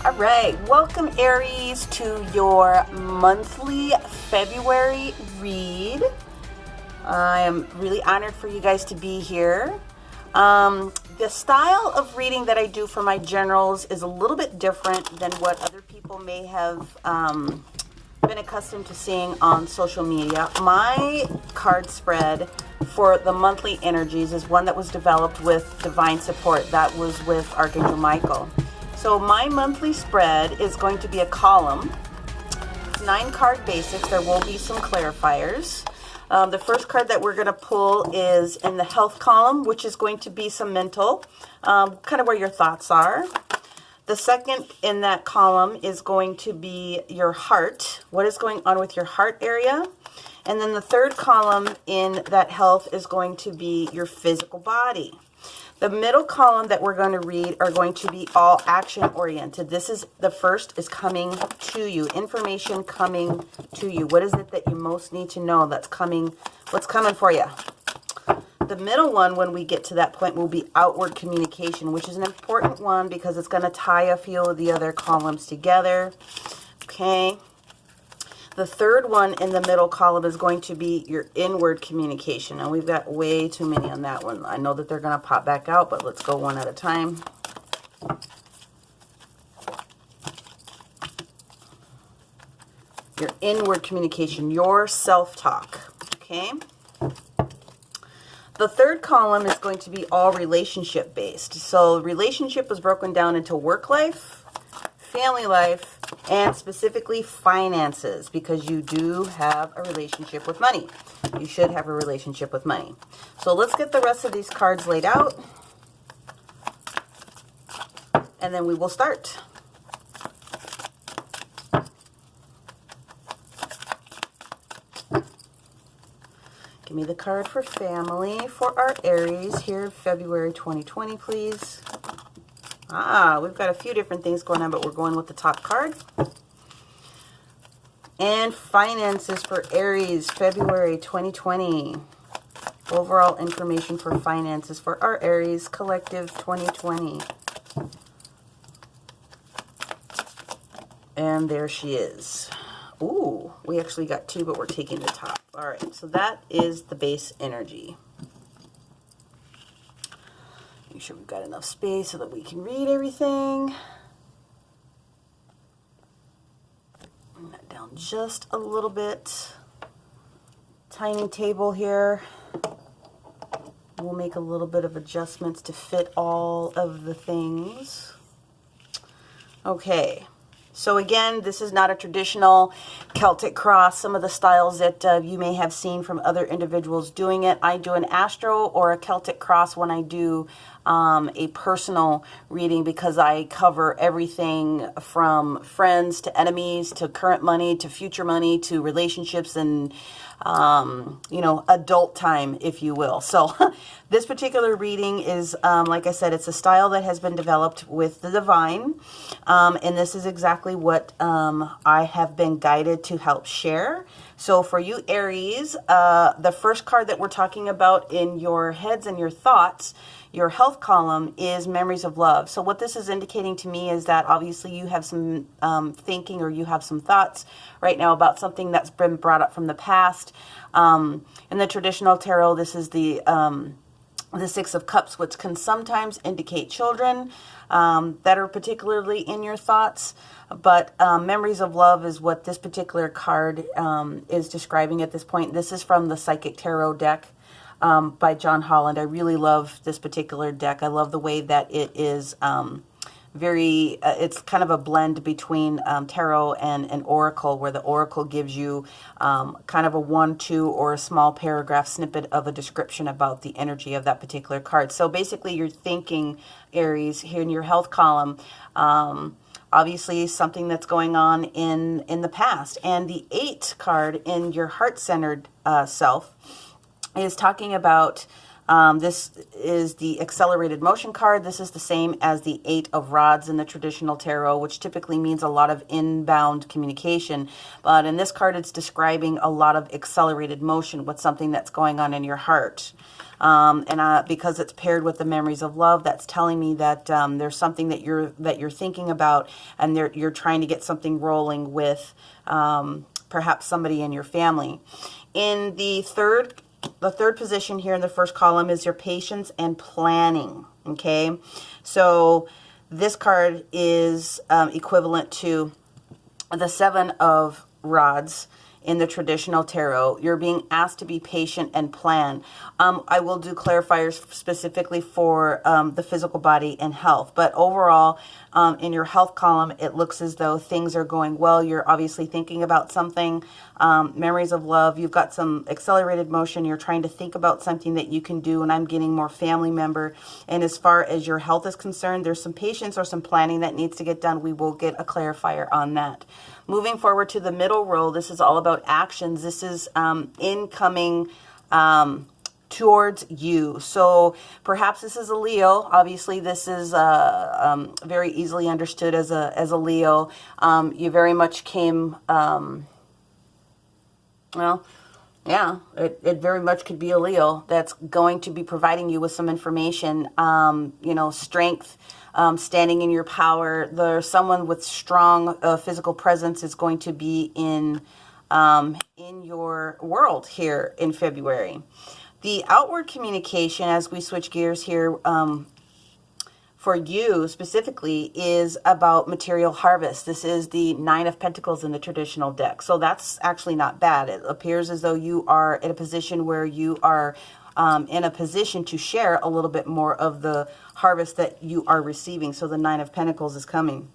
All right, welcome Aries to your monthly February read. I am really honored for you guys to be here. The style of reading that I do for my generals is a little bit different than what other people may have been accustomed to seeing on social media. My card spread for the monthly energies is one that was developed with divine support. That was with Archangel Michael. So my monthly spread is going to be a column. It's 9 card basics. There will be some clarifiers. The first card that we're going to pull is in the health column, which is going to be some mental, kind of where your thoughts are. The second in that column is going to be your heart. What is going on with your heart area? And then the third column in that health is going to be your physical body. The middle column that we're going to read are going to be all action oriented. This is the first is coming to you, information coming to you. What is it that you most need to know that's coming? What's coming for you? The middle one, when we get to that point, will be outward communication, which is an important one because it's going to tie a few of the other columns together. Okay. The third one in the middle column is going to be your inward communication. Now, we've got way too many on that one. I know that they're going to pop back out, but let's go one at a time. Your inward communication, your self-talk, okay? The third column is going to be all relationship-based. So relationship was broken down into work life, family life, and specifically finances, because you do have a relationship with money. You should have a relationship with money. So let's get the rest of these cards laid out, and then we will start. Give me the card for family for our Aries here, February 2020, please. We've got a few different things going on, but we're going with the top card. And finances for Aries, February 2020. Overall information for finances for our Aries collective 2020. And there she is. Ooh, we actually got 2, but we're taking the top. All right, so that is the base energy. Make sure we've got enough space so that we can read everything. Bring that down just a little bit. Tiny table here. We'll make a little bit of adjustments to fit all of the things. Okay. So again, this is not a traditional Celtic cross. Some of the styles that you may have seen from other individuals doing it. I do an astro or a Celtic cross when I do a personal reading, because I cover everything from friends to enemies to current money to future money to relationships and you know, adult time, if you will. So this particular reading is, like I said, it's a style that has been developed with the divine. And this is exactly what I have been guided to help share. So for you, Aries, the first card that we're talking about in your heads and your thoughts, your health column, is memories of love. So what this is indicating to me is that obviously you have some thinking, or you have some thoughts right now about something that's been brought up from the past. In the traditional tarot, this is the 6 of Cups, which can sometimes indicate children that are particularly in your thoughts. But memories of love is what this particular card is describing at this point. This is from the Psychic Tarot deck by John Holland. I really love this particular deck. I love the way that it is it's kind of a blend between tarot and an oracle, where the oracle gives you kind of a 1, 2, or a small paragraph snippet of a description about the energy of that particular card. So basically you're thinking, Aries, here in your health column, obviously something that's going on in the past. And the 8 card in your heart-centered self is talking about this is the accelerated motion card. This is the same as the 8 of Rods in the traditional tarot, which typically means a lot of inbound communication. But in this card, it's describing a lot of accelerated motion with something that's going on in your heart. Because it's paired with the memories of love, that's telling me that there's something that you're thinking about, and you're trying to get something rolling with perhaps somebody in your family. In the third position here in the first column is your patience and planning. Okay, so this card is equivalent to the Seven of Rods in the traditional tarot. You're being asked to be patient and plan. I will do clarifiers specifically for the physical body and health, but overall, in your health column, it looks as though things are going well. You're obviously thinking about something, memories of love. You've got some accelerated motion. You're trying to think about something that you can do, and I'm getting more family member. And as far as your health is concerned, there's some patience or some planning that needs to get done. We will get a clarifier on that. Moving forward to the middle row, this is all about actions. This is incoming towards you. So perhaps this is a Leo. Obviously, this is very easily understood as a Leo. You very much came, well, yeah, it very much could be a Leo that's going to be providing you with some information, strength, standing in your power. There's someone with strong physical presence is going to be in your world here in February. The outward communication, as we switch gears here, for you specifically, is about material harvest. This is the Nine of Pentacles in the traditional deck. So that's actually not bad. It appears as though you are in a position where you are in a position to share a little bit more of the harvest that you are receiving. So the Nine of Pentacles is coming.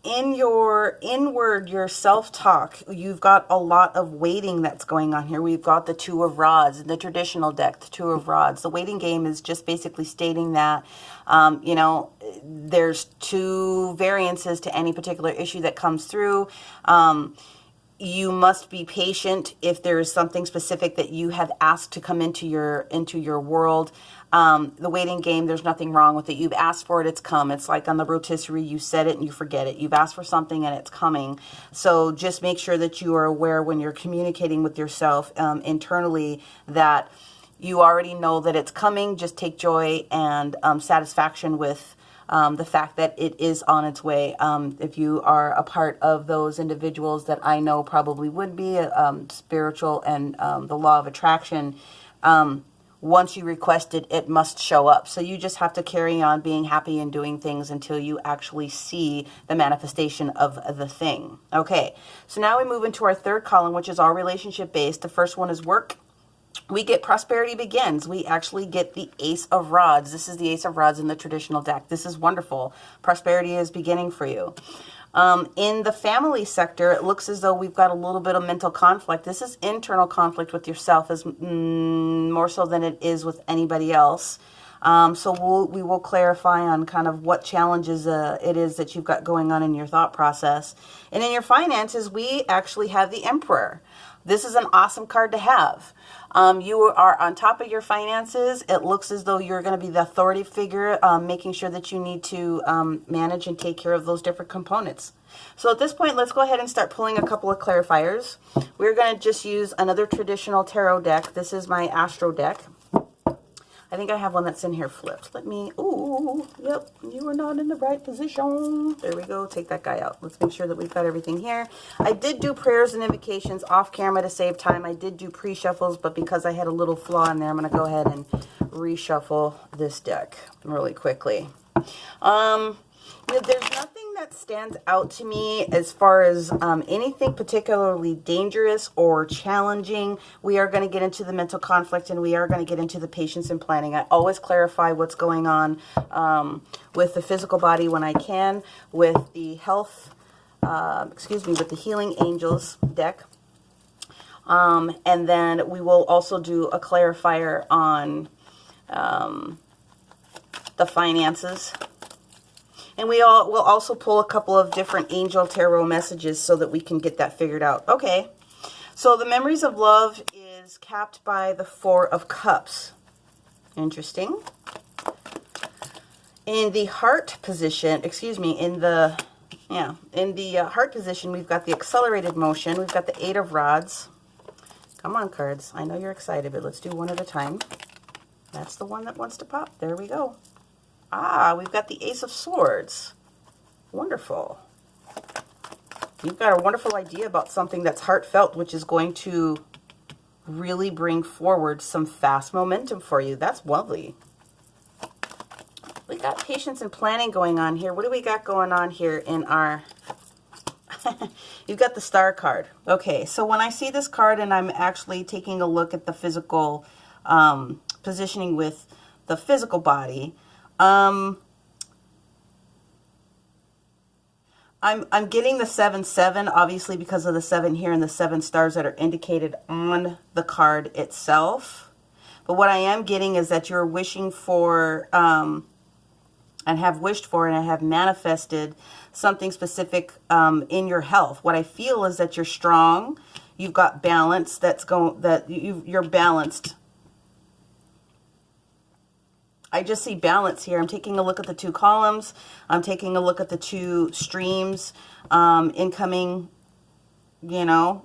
In your inward, your self-talk, you've got a lot of waiting that's going on here. We've got the Two of Rods in the traditional deck, the Two of Rods. The waiting game is just basically stating that, there's two variances to any particular issue that comes through. You must be patient if there is something specific that you have asked to come into your world. The waiting game, there's nothing wrong with it. You've asked for it, it's come. It's like on the rotisserie, you said it and you forget it. You've asked for something and it's coming. So just make sure that you are aware when you're communicating with yourself internally that you already know that it's coming. Just take joy and satisfaction with the fact that it is on its way. If you are a part of those individuals that I know probably would be spiritual and the law of attraction, once you request it, it must show up. So you just have to carry on being happy and doing things until you actually see the manifestation of the thing. Okay, so now we move into our third column, which is all relationship based. The first one is work. We get prosperity begins. We actually get the Ace of Rods. This is the Ace of Rods in the traditional deck. This is wonderful. Prosperity is beginning for you. In the family sector, it looks as though we've got a little bit of mental conflict. This is internal conflict with yourself, as more so than it is with anybody else. So we will clarify on kind of what challenges it is that you've got going on in your thought process. And in your finances, we actually have the Emperor. This is an awesome card to have. You are on top of your finances. It looks as though you're going to be the authority figure, making sure that you need to manage and take care of those different components. So at this point, let's go ahead and start pulling a couple of clarifiers. We're going to just use another traditional tarot deck. This is my Astro deck. I think I have one that's in here flipped. Ooh, yep, you are not in the right position. There we go, take that guy out. Let's make sure that we've got everything here. I did do prayers and invocations off camera to save time. I did do pre-shuffles, but because I had a little flaw in there, I'm gonna go ahead and reshuffle this deck really quickly. There's nothing that stands out to me as far as anything particularly dangerous or challenging. We are going to get into the mental conflict and we are going to get into the patience and planning. I always clarify what's going on with the physical body when I can, with the health, with the Healing Angels deck. And then we will also do a clarifier on the finances. And we'll also pull a couple of different angel tarot messages so that we can get that figured out. Okay, so the memories of love is capped by the Four of Cups. Interesting. In the heart position, in the heart position, we've got the accelerated motion. We've got the Eight of Rods. Come on, cards. I know you're excited, but let's do one at a time. That's the one that wants to pop. There we go. Ah, we've got the Ace of Swords. Wonderful. You've got a wonderful idea about something that's heartfelt, which is going to really bring forward some fast momentum for you. That's lovely. We got patience and planning going on here. What do we got going on here in our... You've got the Star card. Okay, so when I see this card and I'm actually taking a look at the physical positioning with the physical body, I'm getting the 7-7, obviously because of the 7 here and the 7 stars that are indicated on the card itself. But what I am getting is that you're wishing for, and have wished for, and have manifested something specific in your health. What I feel is that you're strong. You've got balance. You're balanced. I just see balance here. I'm taking a look at the 2 columns. I'm taking a look at the 2 streams, incoming, you know,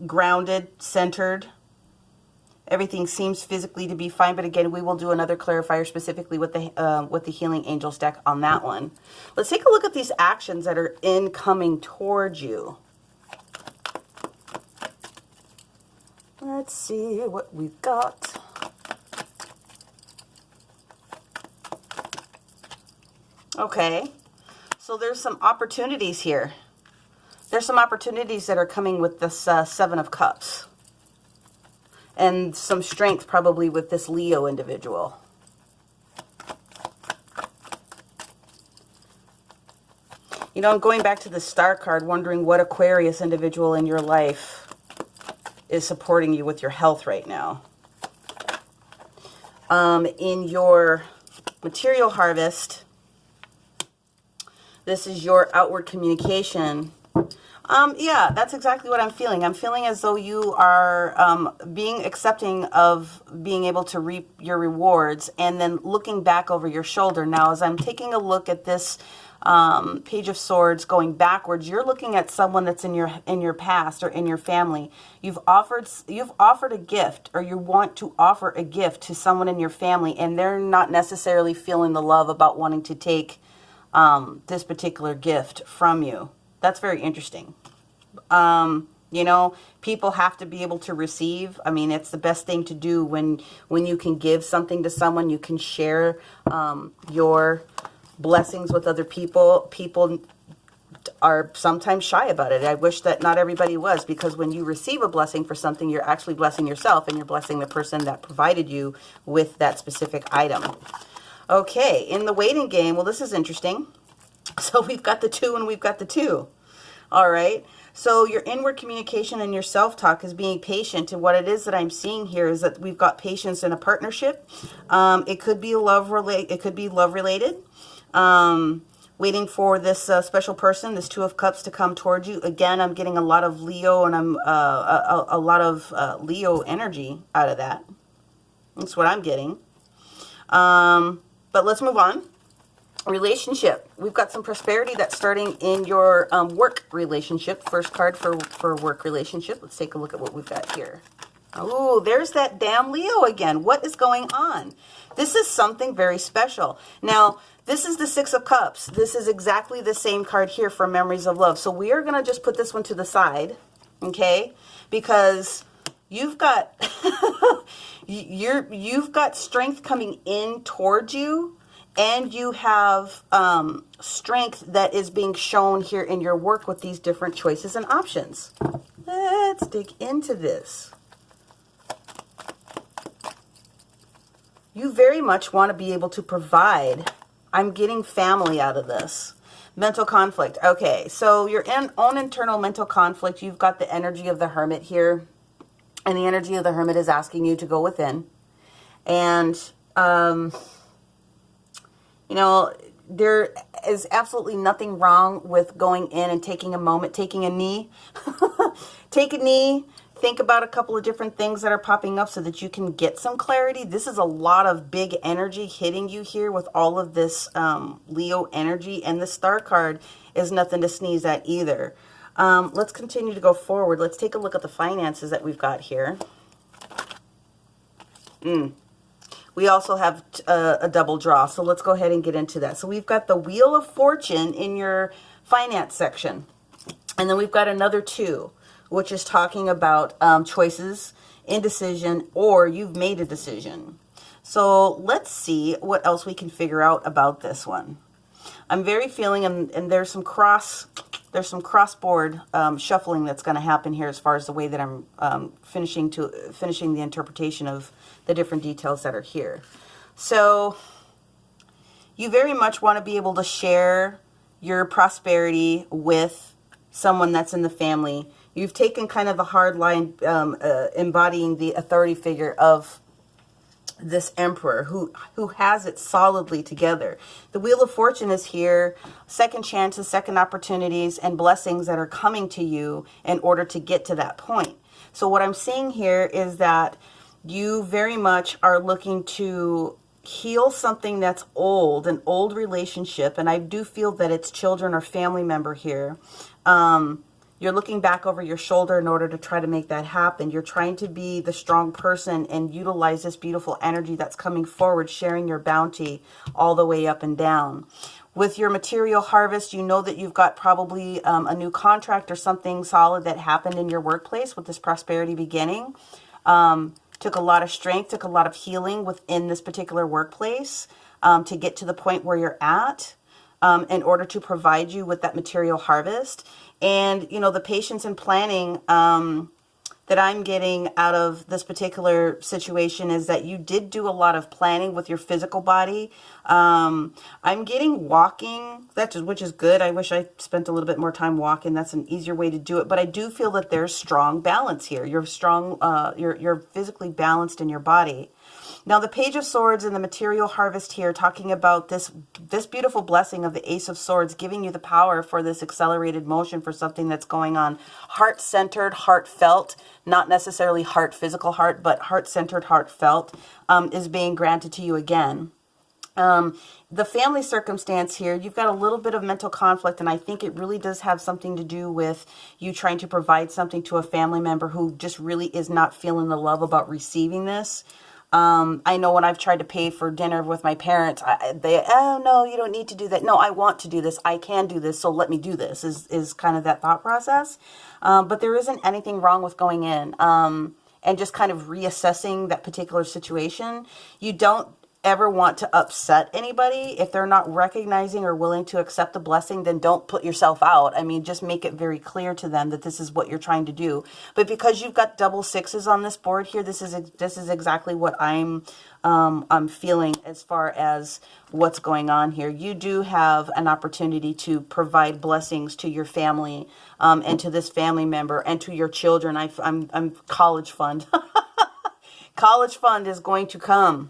grounded, centered. Everything seems physically to be fine, but again, we will do another clarifier specifically with the Healing Angels deck on that one. Let's take a look at these actions that are incoming towards you. Let's see what we've got. Okay, so there's some opportunities here. There's some opportunities that are coming with this 7 of Cups. And some strength probably with this Leo individual. You know, I'm going back to the Star card, wondering what Aquarius individual in your life is supporting you with your health right now. In your material harvest, this is your outward communication. Yeah, that's exactly what I'm feeling. I'm feeling as though you are being accepting of being able to reap your rewards and then looking back over your shoulder. Now, as I'm taking a look at this Page of Swords going backwards, you're looking at someone that's in your past or in your family. You've offered a gift, or you want to offer a gift to someone in your family, and they're not necessarily feeling the love about wanting to take this particular gift from you. That's very interesting. You know, people have to be able to receive. I mean, it's the best thing to do when you can give something to someone. You can share your blessings with other people. People are sometimes shy about it. I wish that not everybody was, because when you receive a blessing for something, you're actually blessing yourself, and you're blessing the person that provided you with that specific item. Okay, in the waiting game, well, this is interesting. So we've got the 2 and we've got the 2. All right. So your inward communication and your self-talk is being patient. And what it is that I'm seeing here is that we've got patience in a partnership. It could be love related. Waiting for this special person, this 2 of Cups, to come towards you. Again, I'm getting a lot of Leo, and I'm a lot of Leo energy out of that. That's what I'm getting. But let's move on. Relationship. We've got some prosperity that's starting in your work relationship. First card for work relationship. Let's take a look at what we've got here. Oh, there's that damn Leo again. What is going on? This is something very special. Now, this is the 6 of Cups. This is exactly the same card here for Memories of Love. So we are going to just put this one to the side, okay? Because you've got you've got strength coming in towards you. And you have strength that is being shown here in your work with these different choices and options. Let's dig into this. You very much want to be able to provide. I'm getting family out of this. Mental conflict. Okay, so your own internal mental conflict, you've got the energy of the Hermit here. And the energy of the Hermit is asking you to go within. And... you know, there is absolutely nothing wrong with going in and taking a moment, taking a knee. Take a knee, think about a couple of different things that are popping up so that you can get some clarity. This is a lot of big energy hitting you here with all of this Leo energy. And the Star card is nothing to sneeze at either. Let's continue to go forward. Let's take a look at the finances that we've got here. We also have a double draw, so let's go ahead and get into that. So we've got the Wheel of Fortune in your finance section. And then we've got another 2, which is talking about choices, indecision, or you've made a decision. So let's see what else we can figure out about this one. I'm very feeling, and there's some crossboard shuffling that's going to happen here as far as the way that I'm finishing the interpretation of the different details that are here. So you very much want to be able to share your prosperity with someone that's in the family. You've taken kind of the hard line, embodying the authority figure of this emperor who has it solidly together. The Wheel of Fortune is here, second chances, second opportunities, and blessings that are coming to you in order to get to that point. So what I'm seeing here is that you very much are looking to heal something that's old, an old relationship, and I do feel that it's children or family member here. You're looking back over your shoulder in order to try to make that happen. You're trying to be the strong person and utilize this beautiful energy that's coming forward, sharing your bounty all the way up and down. With your material harvest, you know that you've got probably a new contract or something solid that happened in your workplace with this prosperity beginning. Took a lot of strength, took a lot of healing within this particular workplace to get to the point where you're at in order to provide you with that material harvest. And, you know, the patience and planning that I'm getting out of this particular situation is that you did do a lot of planning with your physical body. I'm getting walking, which is good. I wish I spent a little bit more time walking. That's an easier way to do it. But I do feel that there's strong balance here. You're strong, you're physically balanced in your body. Now, the Page of Swords and the material harvest here, talking about this beautiful blessing of the Ace of Swords, giving you the power for this accelerated motion for something that's going on. Heart-centered, heartfelt, not necessarily physical heart, but heart-centered, heartfelt, is being granted to you again. The family circumstance here, you've got a little bit of mental conflict, and I think it really does have something to do with you trying to provide something to a family member who just really is not feeling the love about receiving this. I know when I've tried to pay for dinner with my parents, oh, no, you don't need to do that. No, I want to do this. I can do this. So let me do this is kind of that thought process. But there isn't anything wrong with going in and just kind of reassessing that particular situation. You don't ever want to upset anybody. If they're not recognizing or willing to accept the blessing, then don't put yourself out. I mean, just make it very clear to them that this is what you're trying to do. But because you've got double sixes on this board here, this is exactly what I'm feeling as far as what's going on here. You do have an opportunity to provide blessings to your family and to this family member and to your children. I'm college fund. College fund is going to come.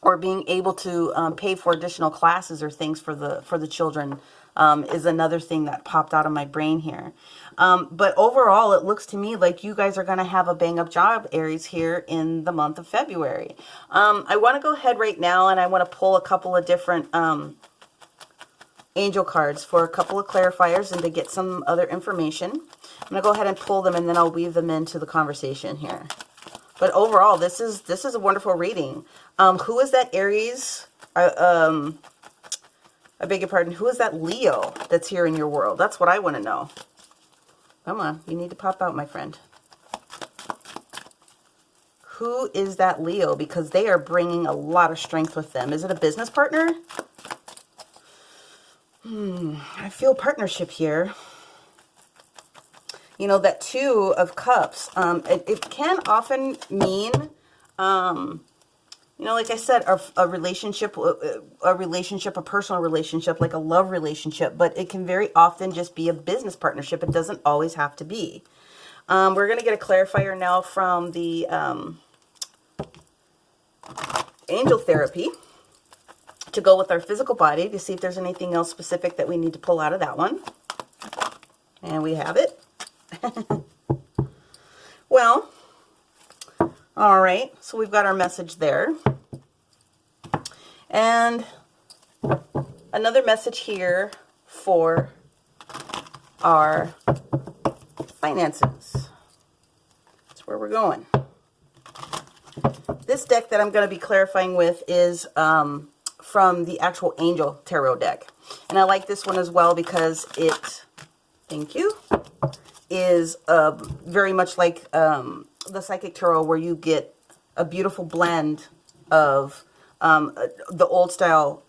Or being able to pay for additional classes or things for the children is another thing that popped out of my brain here. But overall, it looks to me like you guys are going to have a bang-up job, Aries, here in the month of February. I want to go ahead right now and I want to pull a couple of different angel cards for a couple of clarifiers and to get some other information. I'm going to go ahead and pull them and then I'll weave them into the conversation here. But overall, this is a wonderful reading. Who is that Aries? I beg your pardon. Who is that Leo that's here in your world? That's what I want to know. Come on. You need to pop out, my friend. Who is that Leo? Because they are bringing a lot of strength with them. Is it a business partner? I feel partnership here. You know, that Two of Cups, it can often mean, you know, like I said, a relationship, a personal relationship, like a love relationship, but it can very often just be a business partnership. It doesn't always have to be. We're going to get a clarifier now from the angel therapy to go with our physical body to see if there's anything else specific that we need to pull out of that one. And we have it. Well, all right, so we've got our message there. And another message here for our finances. That's where we're going. This deck that I'm going to be clarifying with is from the actual Angel Tarot deck. And I like this one as well because it, thank you, is very much like the Psychic Tarot, where you get a beautiful blend of the old style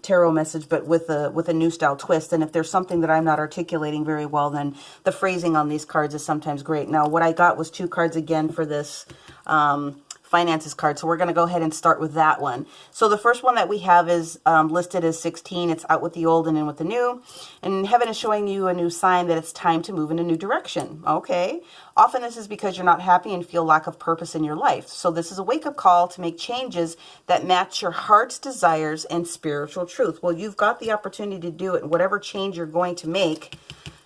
tarot message, but with a new style twist. And if there's something that I'm not articulating very well, then the phrasing on these cards is sometimes great. Now, what I got was 2 cards again for this finances card. So we're going to go ahead and start with that one. So the first one that we have is listed as 16. It's out with the old and in with the new. And heaven is showing you a new sign that it's time to move in a new direction. Okay. Often this is because you're not happy and feel lack of purpose in your life. So this is a wake-up call to make changes that match your heart's desires and spiritual truth. Well, you've got the opportunity to do it. Whatever change you're going to make,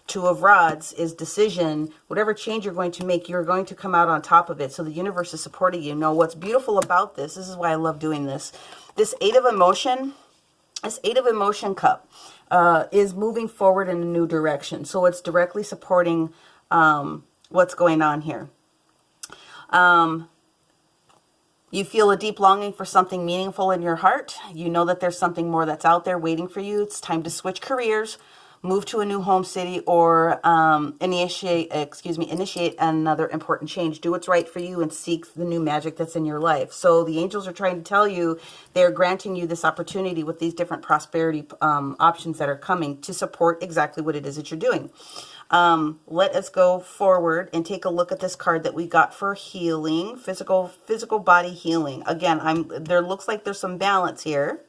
2 of Rods is decision. Whatever change you're going to make, you're going to come out on top of it. So the universe is supporting you. Now, what's beautiful about this is why I love doing this. This 8 of emotion cup is moving forward in a new direction. So it's directly supporting what's going on here. You feel a deep longing for something meaningful in your heart. You know that there's something more that's out there waiting for you. It's time to switch careers, move to a new home city, or initiate another important change. Do what's right for you and seek the new magic that's in your life. So the angels are trying to tell you they're granting you this opportunity with these different prosperity options that are coming to support exactly what it is that you're doing. Let us go forward and take a look at this card that we got for healing, physical body healing. Again, there looks like there's some balance here.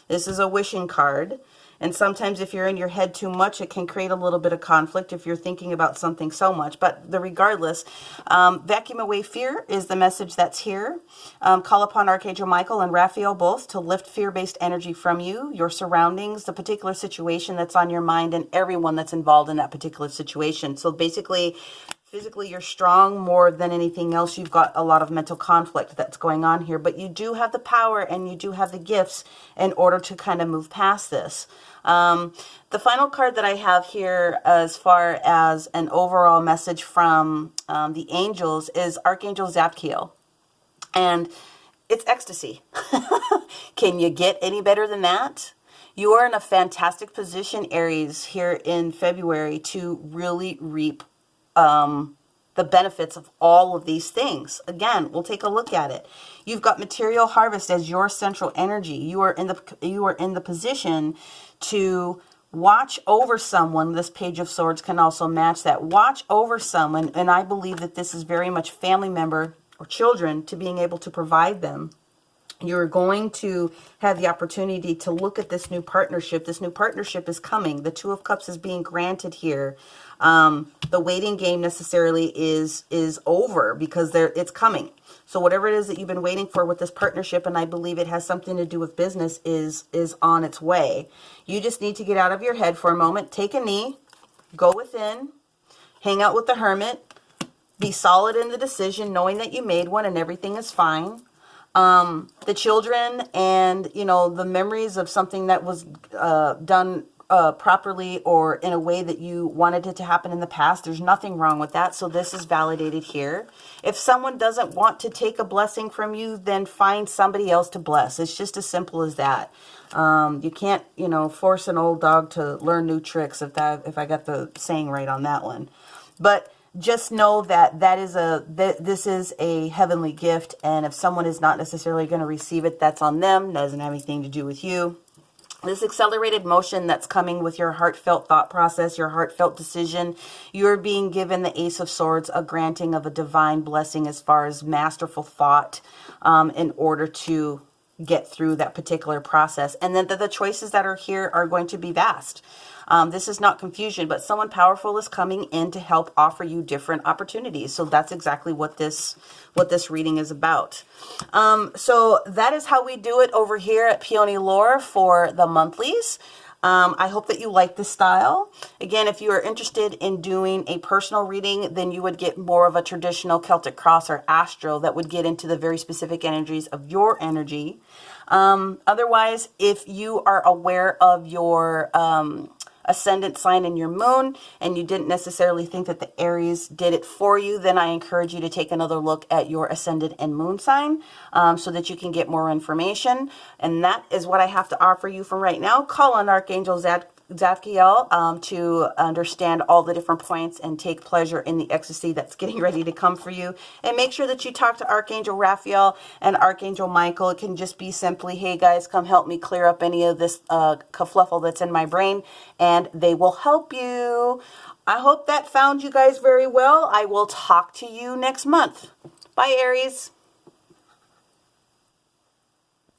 This is a wishing card. And sometimes if you're in your head too much, it can create a little bit of conflict if you're thinking about something so much. But regardless, vacuum away fear is the message that's here. Call upon Archangel Michael and Raphael both to lift fear-based energy from you, your surroundings, the particular situation that's on your mind, and everyone that's involved in that particular situation. So basically, physically, you're strong more than anything else. You've got a lot of mental conflict that's going on here, but you do have the power and you do have the gifts in order to kind of move past this. The final card that I have here as far as an overall message from the angels is Archangel Zadkiel. And it's ecstasy. Can you get any better than that? You are in a fantastic position, Aries, here in February to really reap the benefits of all of these things. Again, we'll take a look at it. You've got material harvest as your central energy. You are in the position to watch over someone. This Page of Swords can also match that. Watch over someone, and I believe that this is very much family member or children, to being able to provide them. You're going to have the opportunity to look at this new partnership. This new partnership is coming. The 2 of Cups is being granted here. The waiting game necessarily is over because it's coming. So whatever it is that you've been waiting for with this partnership, and I believe it has something to do with business, is on its way. You just need to get out of your head for a moment, take a knee, go within, hang out with the Hermit, be solid in the decision, knowing that you made one and everything is fine. The children and, the memories of something that was done properly or in a way that you wanted it to happen in the past, there's nothing wrong with that. So this is validated here. If someone doesn't want to take a blessing from you, then find somebody else to bless. It's just as simple as that. You can't, force an old dog to learn new tricks, if I got the saying right on that one. But just know that this is a heavenly gift, and if someone is not necessarily going to receive it, that's on them. It doesn't have anything to do with you. This accelerated motion that's coming with your heartfelt thought process, your heartfelt decision, you're being given the Ace of Swords, a granting of a divine blessing as far as masterful thought in order to get through that particular process. And then the choices that are here are going to be vast. This is not confusion, but someone powerful is coming in to help offer you different opportunities. So that's exactly what this reading is about. So that is how we do it over here at Peony Lore for the monthlies. I hope that you like this style. Again, if you are interested in doing a personal reading, then you would get more of a traditional Celtic cross or astro that would get into the very specific energies of your energy. Otherwise, if you are aware of your ascendant sign and your moon, and you didn't necessarily think that the Aries did it for you, then I encourage you to take another look at your ascendant and moon sign so that you can get more information. And that is what I have to offer you from right now. Call on Archangel Zadkiel to understand all the different points and take pleasure in the ecstasy that's getting ready to come for you. And make sure that you talk to Archangel Raphael and Archangel Michael. It can just be simply, hey guys, come help me clear up any of this kerfluffle that's in my brain, and they will help you. I hope that found you guys very well. I will talk to you next month. Bye, Aries.